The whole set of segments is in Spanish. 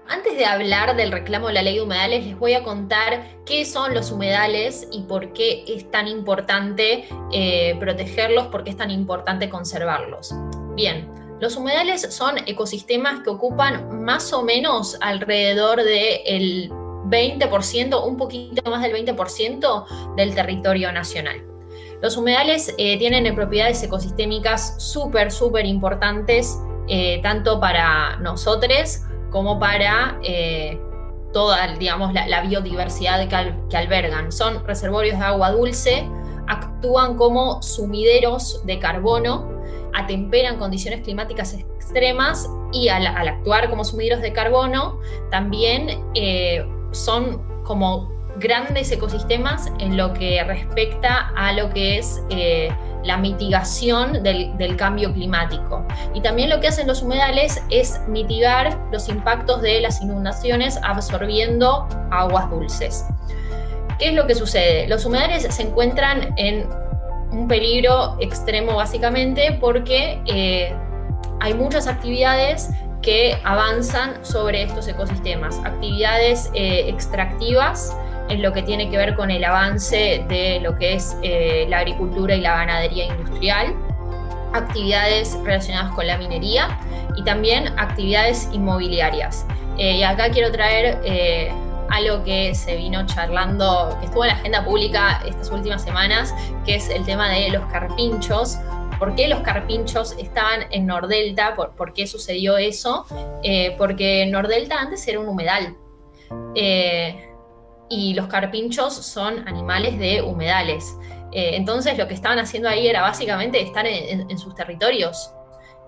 Antes de hablar del reclamo de la ley de humedales, les voy a contar qué son los humedales y por qué es tan importante protegerlos, por qué es tan importante conservarlos. Bien, los humedales son ecosistemas que ocupan más o menos alrededor del 20%, un poquito más del 20% del territorio nacional. Los humedales tienen propiedades ecosistémicas súper importantes, tanto para nosotros como para toda, digamos, la biodiversidad que albergan. Son reservorios de agua dulce, actúan como sumideros de carbono, atemperan condiciones climáticas extremas y al actuar como sumideros de carbono también son como grandes ecosistemas en lo que respecta a lo que es la mitigación del cambio climático. Y también lo que hacen los humedales es mitigar los impactos de las inundaciones absorbiendo aguas dulces. ¿Qué es lo que sucede? Los humedales se encuentran en un peligro extremo básicamente porque hay muchas actividades que avanzan sobre estos ecosistemas, actividades extractivas en lo que tiene que ver con el avance de lo que es la agricultura y la ganadería industrial, actividades relacionadas con la minería y también actividades inmobiliarias. Y acá quiero traer algo que se vino charlando, que estuvo en la agenda pública estas últimas semanas, que es el tema de los carpinchos. ¿Por qué los carpinchos estaban en Nordelta? ¿Por qué sucedió eso? Porque Nordelta antes era un humedal. Y los carpinchos son animales de humedales. Entonces lo que estaban haciendo ahí era básicamente estar en sus territorios.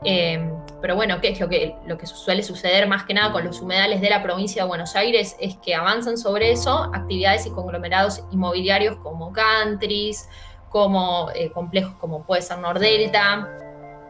Pero bueno, ¿qué es lo que suele suceder más que nada con los humedales de la provincia de Buenos Aires? Es que avanzan sobre eso actividades y conglomerados inmobiliarios como countries, como complejos como puede ser Nordelta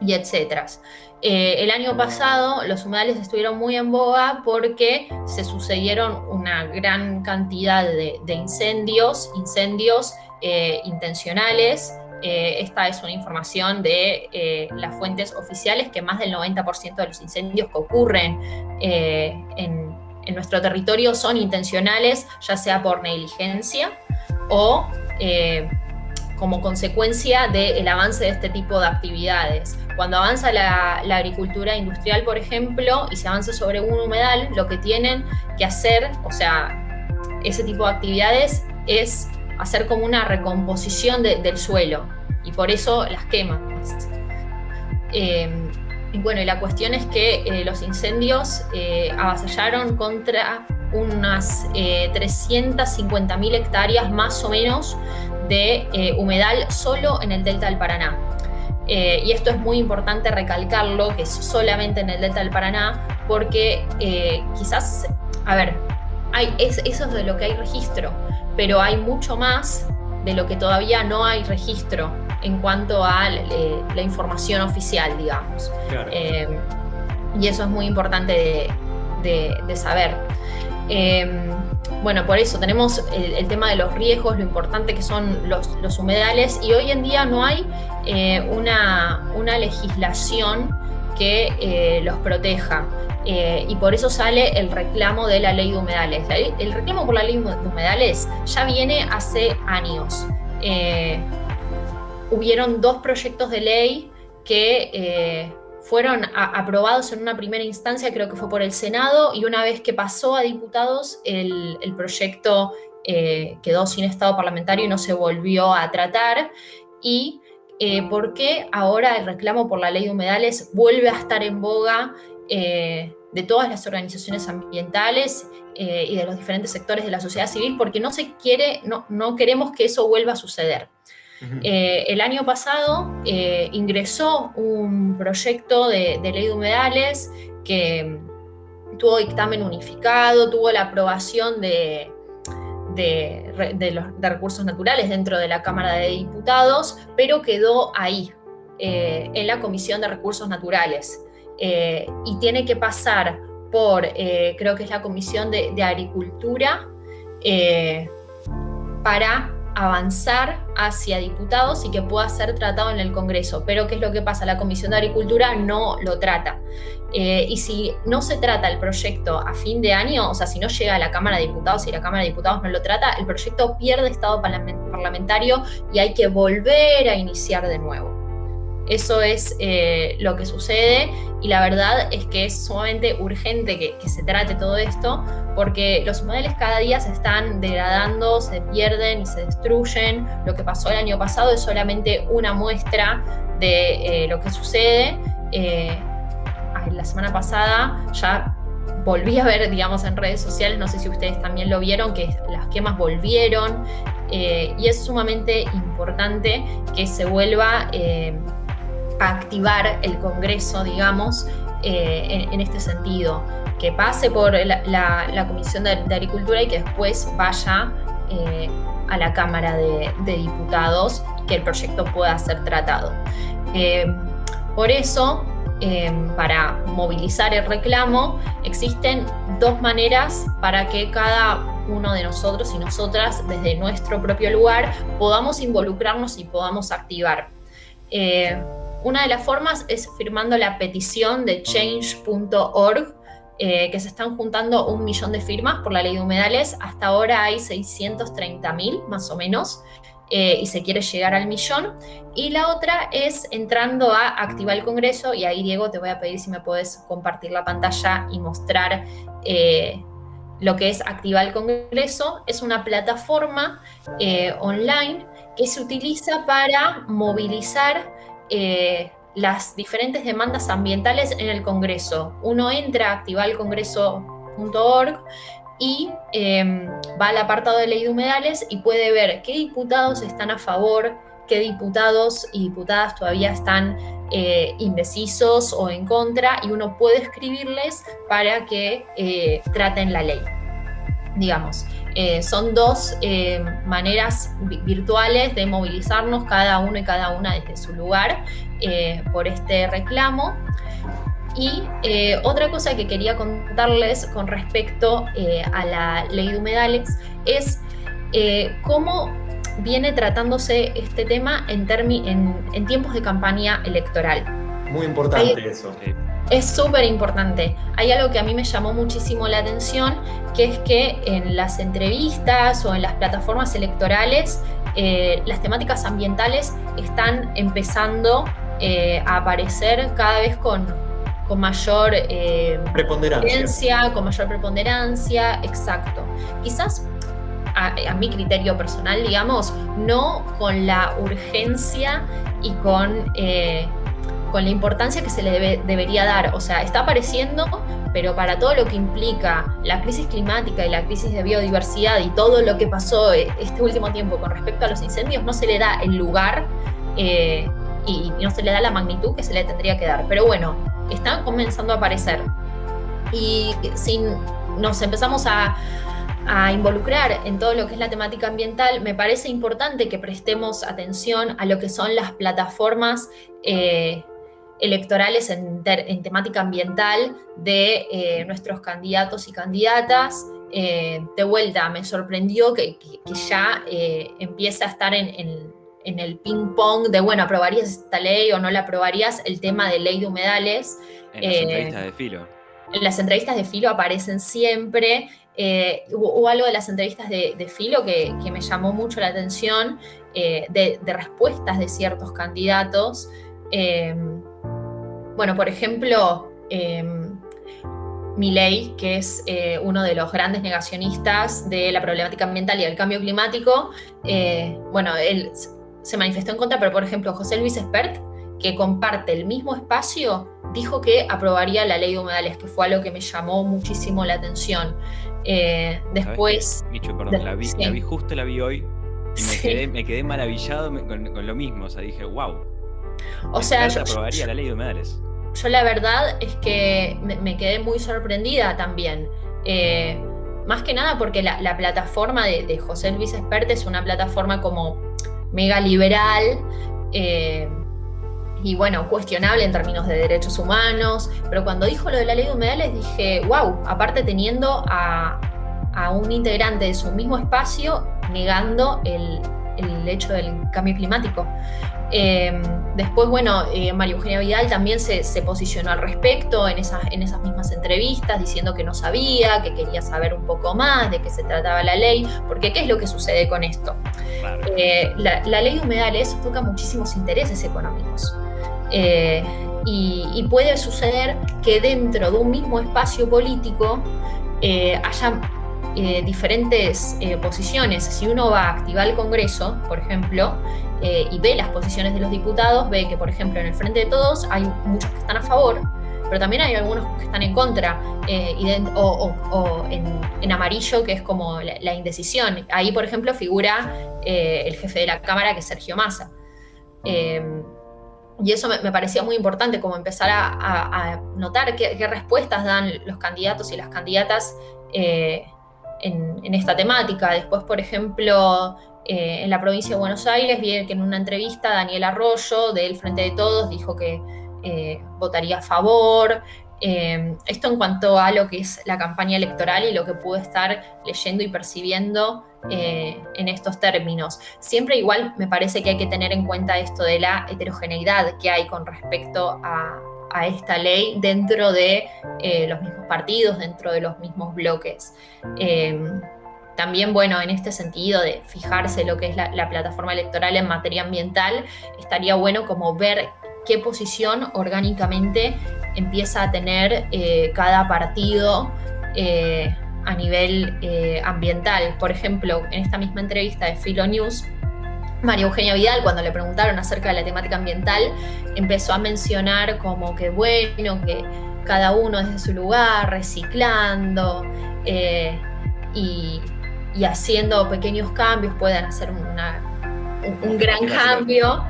y etcétera. El año pasado los humedales estuvieron muy en boga porque se sucedieron una gran cantidad de incendios intencionales. Esta es una información de las fuentes oficiales, que más del 90% de los incendios que ocurren en nuestro territorio son intencionales, ya sea por negligencia o como consecuencia del avance de este tipo de actividades. Cuando avanza la agricultura industrial, por ejemplo, y se avanza sobre un humedal, lo que tienen que hacer, o sea, ese tipo de actividades es hacer como una recomposición del suelo, y por eso las queman. Y bueno, y la cuestión es que los incendios avasallaron contra unas 350.000 hectáreas más o menos de humedal solo en el delta del Paraná. Y esto es muy importante recalcarlo, que es solamente en el delta del Paraná, porque quizás, a ver, eso es de lo que hay registro, pero hay mucho más de lo que todavía no hay registro en cuanto a la información oficial, digamos. Claro. Y eso es muy importante de saber. Bueno, por eso tenemos el tema de los riesgos, lo importante que son los humedales, y hoy en día no hay una legislación que los proteja. Y por eso sale el reclamo de la ley de humedales. El reclamo por la ley de humedales ya viene hace años. Hubieron 2 proyectos de ley que fueron aprobados en una primera instancia, creo que fue por el Senado, y una vez que pasó a diputados, el proyecto quedó sin estado parlamentario y no se volvió a tratar. Y ¿por qué ahora el reclamo por la ley de humedales vuelve a estar en boga de todas las organizaciones ambientales y de los diferentes sectores de la sociedad civil? Porque no queremos que eso vuelva a suceder. El año pasado ingresó un proyecto de ley de humedales que tuvo dictamen unificado, tuvo la aprobación de recursos naturales dentro de la Cámara de Diputados, pero quedó ahí, en la Comisión de Recursos Naturales. Y tiene que pasar por, creo que es la Comisión de Agricultura, para avanzar hacia diputados y que pueda ser tratado en el Congreso. Pero ¿qué es lo que pasa? La Comisión de Agricultura no lo trata. Y si no se trata el proyecto a fin de año, o sea, si no llega a la Cámara de Diputados y la Cámara de Diputados no lo trata, el proyecto pierde estado parlamentario y hay que volver a iniciar de nuevo. Eso es lo que sucede, y la verdad es que es sumamente urgente que se trate todo esto, porque los humedales cada día se están degradando, se pierden y se destruyen. Lo que pasó el año pasado es solamente una muestra de lo que sucede. La semana pasada ya volví a ver, digamos, en redes sociales, no sé si ustedes también lo vieron, que las quemas volvieron, y es sumamente importante que se vuelva a activar el Congreso, digamos, en este sentido, que pase por la Comisión de Agricultura y que después vaya a la Cámara de Diputados y que el proyecto pueda ser tratado. Por eso, para movilizar el reclamo, existen dos maneras para que cada uno de nosotros y nosotras, desde nuestro propio lugar, podamos involucrarnos y podamos activar. Una de las formas es firmando la petición de change.org, que se están juntando 1 millón de firmas por la ley de humedales. Hasta ahora hay 630.000 más o menos, y se quiere llegar al 1.000.000. Y la otra es entrando a Activa el Congreso, y ahí, Diego, te voy a pedir si me puedes compartir la pantalla y mostrar lo que es Activa el Congreso. Es una plataforma online que se utiliza para movilizar las diferentes demandas ambientales en el Congreso. Uno entra a activalcongreso.org y va al apartado de ley de humedales y puede ver qué diputados están a favor, qué diputados y diputadas todavía están indecisos o en contra, y uno puede escribirles para que traten la ley. Digamos, son dos maneras virtuales de movilizarnos, cada uno y cada una desde su lugar, por este reclamo. Y otra cosa que quería contarles con respecto a la ley de humedales es cómo viene tratándose este tema en tiempos de campaña electoral. Muy importante eso. Es súper importante. Hay algo que a mí me llamó muchísimo la atención, que es que en las entrevistas o en las plataformas electorales, las temáticas ambientales están empezando a aparecer cada vez con mayor preponderancia, con mayor preponderancia, exacto. Quizás a mi criterio personal, digamos, no con la urgencia y con la importancia que se le debería dar. O sea, está apareciendo, pero para todo lo que implica la crisis climática y la crisis de biodiversidad y todo lo que pasó este último tiempo con respecto a los incendios, no se le da el lugar y no se le da la magnitud que se le tendría que dar. Pero bueno, están comenzando a aparecer. Y si nos empezamos a involucrar en todo lo que es la temática ambiental, me parece importante que prestemos atención a lo que son las plataformas electorales en temática ambiental de nuestros candidatos y candidatas. De vuelta, me sorprendió que ya empieza a estar en el ping-pong de, bueno, ¿aprobarías esta ley o no la aprobarías? El tema de ley de humedales. En las entrevistas de Filo. En las entrevistas de Filo aparecen siempre. Hubo algo de las entrevistas de Filo que me llamó mucho la atención, de respuestas de ciertos candidatos. Bueno, por ejemplo, Milei, que es uno de los grandes negacionistas de la problemática ambiental y del cambio climático, bueno, él se manifestó en contra, pero por ejemplo, José Luis Espert, que comparte el mismo espacio, dijo que aprobaría la ley de humedales, que fue algo que me llamó muchísimo la atención. Después... Michu, perdón, sí. Justo la vi hoy y Sí. me quedé maravillado con lo mismo. O sea, dije, wow. O sea, yo aprobaría la ley de humedales. Yo la verdad es que me quedé muy sorprendida también. Más que nada porque la plataforma de José Luis Espert es una plataforma como mega liberal, y bueno, cuestionable en términos de derechos humanos, pero cuando dijo lo de la ley de humedales dije, wow, aparte teniendo a un integrante de su mismo espacio negando el hecho del cambio climático. Después, bueno, María Eugenia Vidal también se posicionó al respecto en esas mismas entrevistas, diciendo que no sabía, que quería saber un poco más de qué se trataba la ley, porque ¿qué es lo que sucede con esto? Claro. La ley de humedales toca muchísimos intereses económicos. Y puede suceder que dentro de un mismo espacio político haya diferentes posiciones. Si uno va a activar el Congreso, por ejemplo, y ve las posiciones de los diputados, ve que, por ejemplo, en el Frente de Todos hay muchos que están a favor, pero también hay algunos que están en contra, o en amarillo, que es como la indecisión. Ahí, por ejemplo, figura el jefe de la Cámara, que es Sergio Massa. Y eso me parecía muy importante, como empezar a notar qué respuestas dan los candidatos y las candidatas en esta temática. Después, por ejemplo, en la provincia de Buenos Aires, vi que en una entrevista Daniel Arroyo, del Frente de Todos, dijo que votaría a favor. Esto en cuanto a lo que es la campaña electoral y lo que pude estar leyendo y percibiendo en estos términos. Siempre igual me parece que hay que tener en cuenta esto de la heterogeneidad que hay con respecto a esta ley dentro de los mismos partidos, dentro de los mismos bloques. También, bueno, en este sentido de fijarse lo que es la plataforma electoral en materia ambiental, estaría bueno como ver qué posición orgánicamente empieza a tener cada partido a nivel ambiental. Por ejemplo, en esta misma entrevista de Filo News, María Eugenia Vidal, cuando le preguntaron acerca de la temática ambiental, empezó a mencionar como que, bueno, que cada uno desde su lugar, reciclando y haciendo pequeños cambios puedan hacer un gran cambio.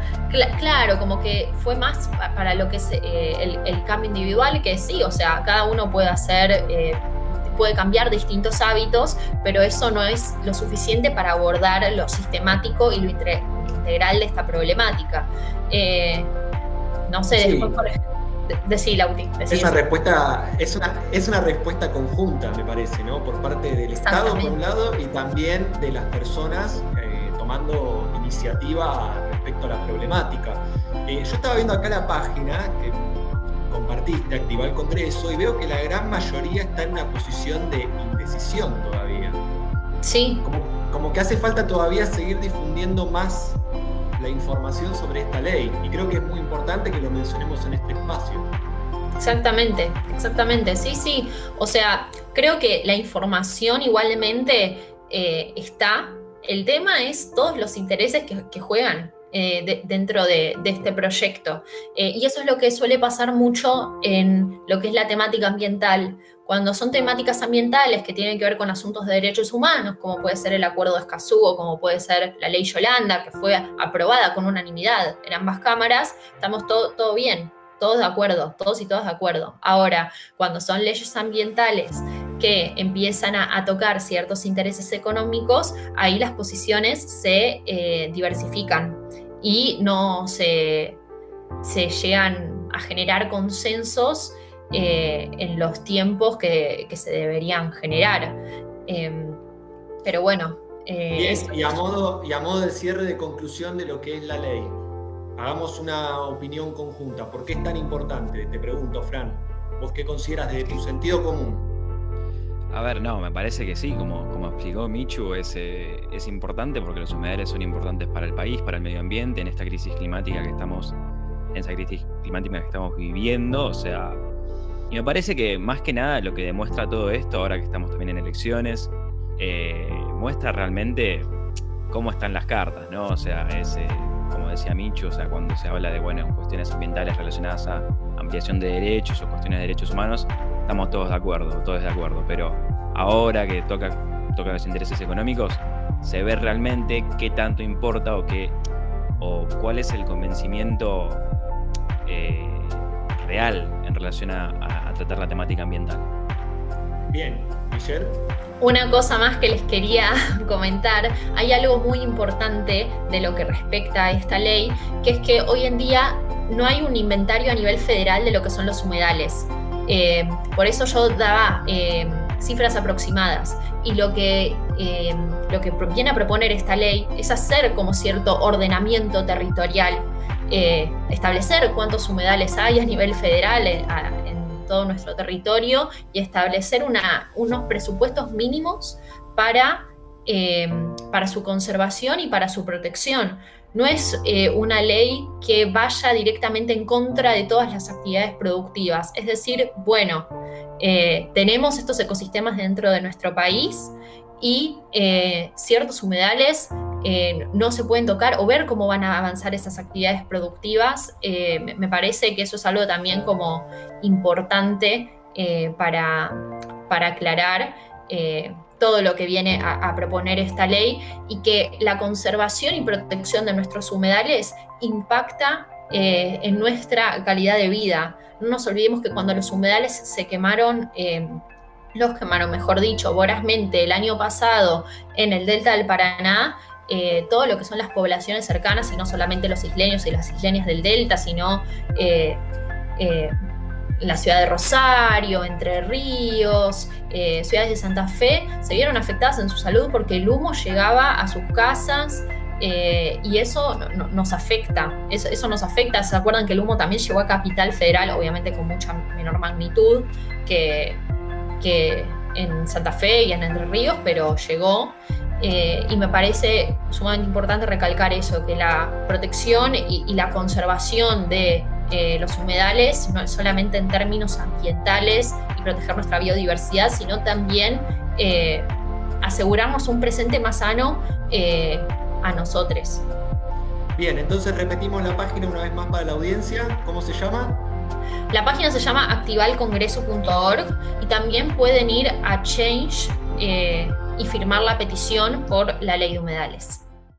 Claro, como que fue más para lo que es el cambio individual, que sí, o sea, cada uno puede hacer, puede cambiar distintos hábitos, pero eso no es lo suficiente para abordar lo sistemático y lo integral de esta problemática. No sé, Sí. después, por ejemplo, decí, Lauti. Es una respuesta conjunta, me parece, ¿no? Por parte del Estado, por un lado, y también de las personas tomando iniciativa respecto a la problemática. Yo estaba viendo acá la página que compartiste, Activa el Congreso, y veo que la gran mayoría está en una posición de indecisión todavía. Sí. Como que hace falta todavía seguir difundiendo más la información sobre esta ley, y creo que es muy importante que lo mencionemos en este espacio. Exactamente, sí. O sea, creo que la información igualmente está. El tema es todos los intereses que juegan dentro de este proyecto. Y eso es lo que suele pasar mucho en lo que es la temática ambiental. Cuando son temáticas ambientales que tienen que ver con asuntos de derechos humanos, como puede ser el Acuerdo de Escazú o como puede ser la Ley Yolanda, que fue aprobada con unanimidad en ambas cámaras, estamos todo bien, todos de acuerdo, todos y todas de acuerdo. Ahora, cuando son leyes ambientales que empiezan a tocar ciertos intereses económicos, ahí las posiciones se diversifican y no se llegan a generar consensos en los tiempos que se deberían generar. Pero bueno. Bien, y a modo de cierre de conclusión de lo que es la ley, hagamos una opinión conjunta. ¿Por qué es tan importante? Te pregunto, Fran. ¿Vos qué consideras desde tu sentido común? A ver, no, me parece que sí, como explicó Michu, es importante porque los humedales son importantes para el país, para el medio ambiente, en esta crisis climática que estamos viviendo, o sea, y me parece que más que nada lo que demuestra todo esto, ahora que estamos también en elecciones, muestra realmente cómo están las cartas, ¿no? O sea, como decía Michu, o sea, cuando se habla de, cuestiones ambientales relacionadas a ampliación de derechos o cuestiones de derechos humanos, estamos todos de acuerdo, pero ahora que toca los intereses económicos, se ve realmente qué tanto importa o cuál es el convencimiento real en relación a tratar la temática ambiental. Bien, Michelle. Una cosa más que les quería comentar, hay algo muy importante de lo que respecta a esta ley, que es que hoy en día no hay un inventario a nivel federal de lo que son los humedales. Por eso yo daba cifras aproximadas. Y lo que viene a proponer esta ley es hacer como cierto ordenamiento territorial, establecer cuántos humedales hay a nivel federal en todo nuestro territorio y establecer unos presupuestos mínimos para su conservación y para su protección. No es una ley que vaya directamente en contra de todas las actividades productivas. Es decir, bueno, tenemos estos ecosistemas dentro de nuestro país y ciertos humedales no se pueden tocar, o ver cómo van a avanzar esas actividades productivas. Me parece que eso es algo también como importante para aclarar todo lo que viene a proponer esta ley, y que la conservación y protección de nuestros humedales impacta en nuestra calidad de vida. No nos olvidemos que cuando los humedales se quemaron, mejor dicho, vorazmente el año pasado en el delta del Paraná, todo lo que son las poblaciones cercanas, y no solamente los isleños y las isleñas del delta, sino la ciudad de Rosario, Entre Ríos, ciudades de Santa Fe, se vieron afectadas en su salud porque el humo llegaba a sus casas, y eso nos afecta. Eso nos afecta. ¿Se acuerdan que el humo también llegó a Capital Federal? Obviamente con mucha menor magnitud que en Santa Fe y en Entre Ríos, pero llegó. Y me parece sumamente importante recalcar eso, que la protección y la conservación de los humedales no es solamente en términos ambientales y proteger nuestra biodiversidad, sino también asegurarnos un presente más sano a nosotros. Bien, entonces repetimos la página una vez más para la audiencia. ¿Cómo se llama? La página se llama activalcongreso.org, y también pueden ir a Change y firmar la petición por la ley de humedales.